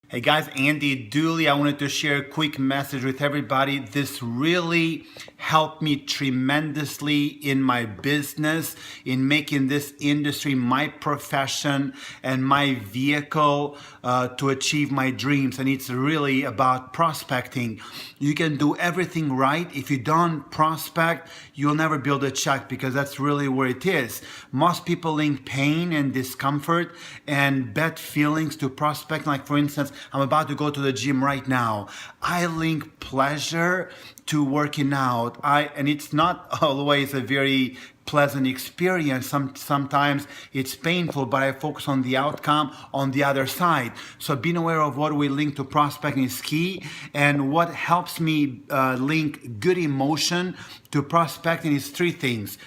Hey guys, Andy Dooley. I wanted to share a quick message with everybody. This really helped me tremendously in my business, in making this industry my profession and my vehicle to achieve my dreams. And it's really about prospecting. You can do everything right. If you don't prospect, you'll never build a check, because that's really where it is. Most people link pain and discomfort and bad feelings to prospecting. Like, for instance, I'm about to go to the gym right now. I link pleasure to working out. And it's not always a very pleasant experience. Sometimes it's painful, but I focus on the outcome on the other side. So being aware of what we link to prospecting is key. And what helps me link good emotion to prospecting is three things.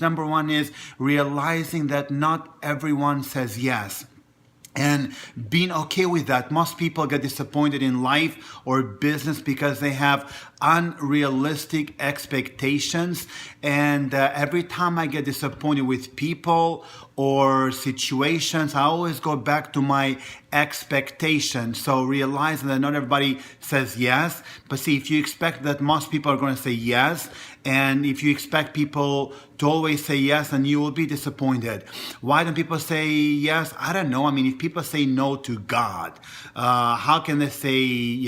Number one is realizing that not everyone says yes, and being okay with that. Most people get disappointed in life or business because they have unrealistic expectations. And every time I get disappointed with people or situations, I always go back to my expectations. So realizing that not everybody says yes. But see, if you expect that most people are going to say yes, and if you expect people to always say yes, then you will be disappointed. Why don't people say yes? I don't know. I mean, if people say no to God, how can they say,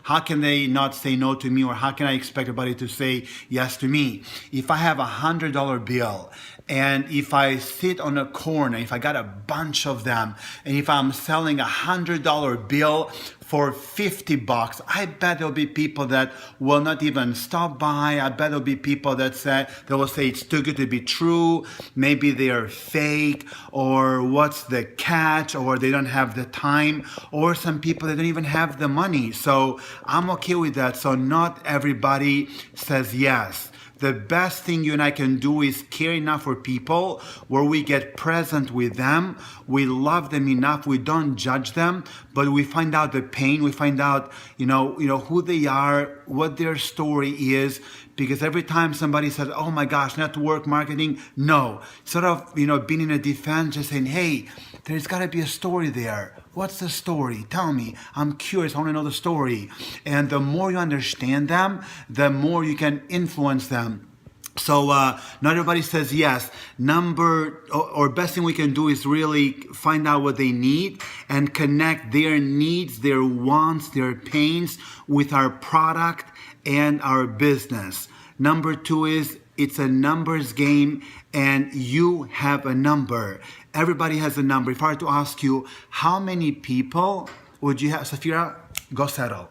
how can they not say no to me? Or how can I expect everybody to say yes to me? If I have $100 bill, and if I sit on a corner, if I got a bunch of them, and if I'm selling $100 bill for $50, I bet there'll be people that will not even stop by. I bet there'll be people that will say it's too good to be true. Maybe they are fake, or what's the catch, or they don't have the time, or some people that don't even have the money. So I'm okay with that. So not everybody says yes. The best thing you and I can do is care enough for people where we get present with them. We love them enough. We don't judge them, but we find out the pain. We find out, who they are, what their story is. Because every time somebody says, "Oh my gosh, network marketing," no. Sort of, being in a defense, just saying, "Hey, there's got to be a story there. What's the story? Tell me. I'm curious. I want to know the story." And the more you understand them, the more you can influence them. So not everybody says yes. Best thing we can do is really find out what they need and connect their needs, their wants, their pains with our product and our business. Number two is it's a numbers game, and you have a number. Everybody has a number. If I were to ask you, how many people would you have, Safira, go settle.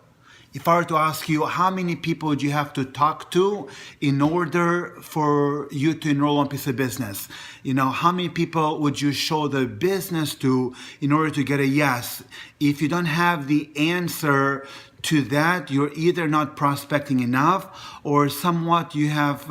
If I were to ask you, how many people would you have to talk to in order for you to enroll on a piece of business? How many people would you show the business to in order to get a yes? If you don't have the answer to that, you're either not prospecting enough, or somewhat you have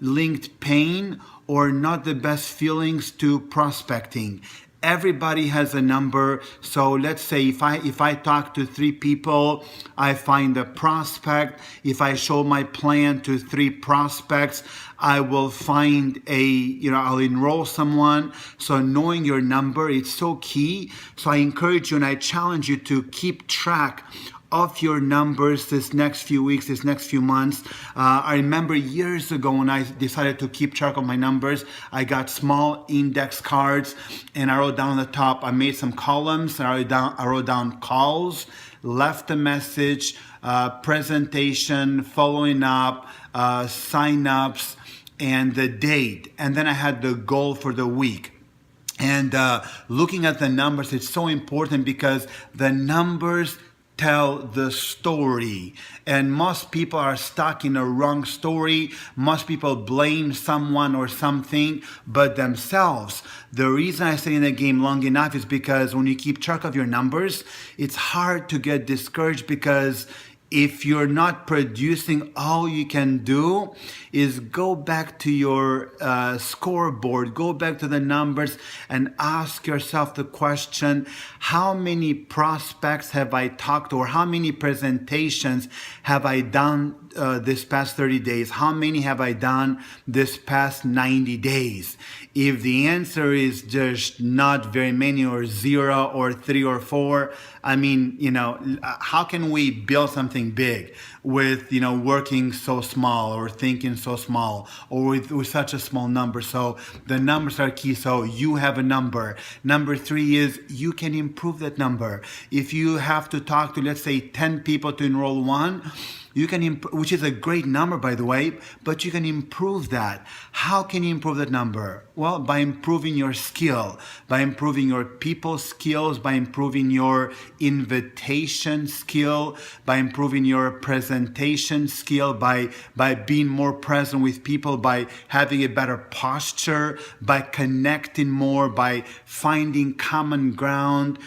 linked pain or not the best feelings to prospecting. Everybody has a number. So let's say if I talk to 3 people, I find a prospect. If I show my plan to 3 prospects, I will find I'll enroll someone. So knowing your number, it's so key. So I encourage you and I challenge you to keep track of your numbers this next few weeks, this next few months. I remember years ago when I decided to keep track of my numbers, I got small index cards and I wrote down on the top, I made some columns, and I wrote down calls, left a message, presentation, following up, sign-ups, and the date. And then I had the goal for the week. And looking at the numbers, it's so important because the numbers tell the story, and most people are stuck in a wrong story. Most people blame someone or something but themselves. The reason I stay in the game long enough is because when you keep track of your numbers, it's hard to get discouraged, because if you're not producing, all you can do is go back to your scoreboard, go back to the numbers and ask yourself the question, how many prospects have I talked to, or how many presentations have I done this past 30 days? How many have I done this past 90 days? If the answer is just not very many, or 0 or 3 or 4, I mean, how can we build something big with, working so small or thinking so small, or with such a small number? So the numbers are key. So you have a number. Number 3 is you can improve that number. If you have to talk to, let's say, 10 people to enroll one, you can which is a great number, by the way, but you can improve that. How can you improve that number? Well, by improving your skill, by improving your people skills, by improving your invitation skill, by improving your presentation skill, by being more present with people, by having a better posture, by connecting more, by finding common ground,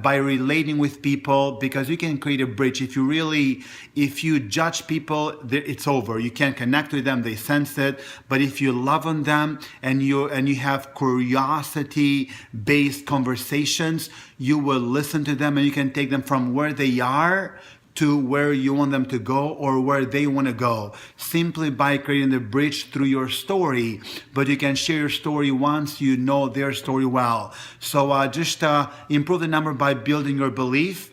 by relating with people, because you can create a bridge. If you judge people, it's over. You can't connect with them, they sense it. But if you love on them and you have curiosity-based conversations, you will listen to them and you can take them from where they are to where you want them to go, or where they want to go, simply by creating the bridge through your story. But you can share your story once you know their story well. So just improve the number by building your belief.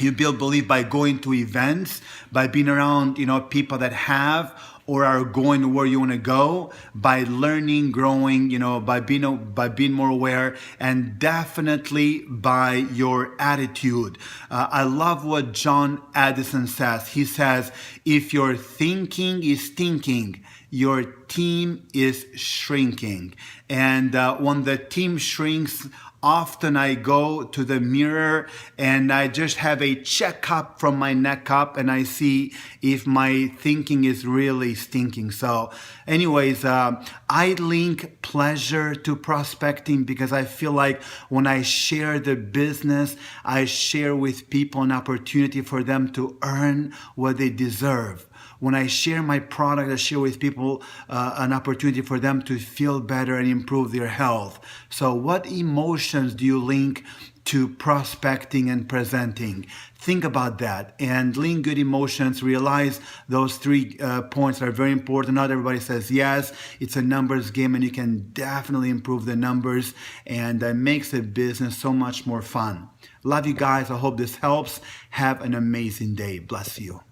You build belief by going to events, by being around, people that have or are going where you want to go, by learning, growing, by being more aware, and definitely by your attitude. I love what John Addison says. He says, if your thinking is stinking, your team is shrinking. And when the team shrinks, often I go to the mirror and I just have a checkup from my neck up, and I see if my thinking is really stinking. So anyways, I link pleasure to prospecting because I feel like when I share the business, I share with people an opportunity for them to earn what they deserve. When I share my product, I share with people an opportunity for them to feel better and improve their health. So what emotions do you link to prospecting and presenting? Think about that and link good emotions. Realize those 3 points are very important. Not everybody says yes. It's a numbers game, and you can definitely improve the numbers, and that makes the business so much more fun. Love you guys. I hope this helps. Have an amazing day. Bless you.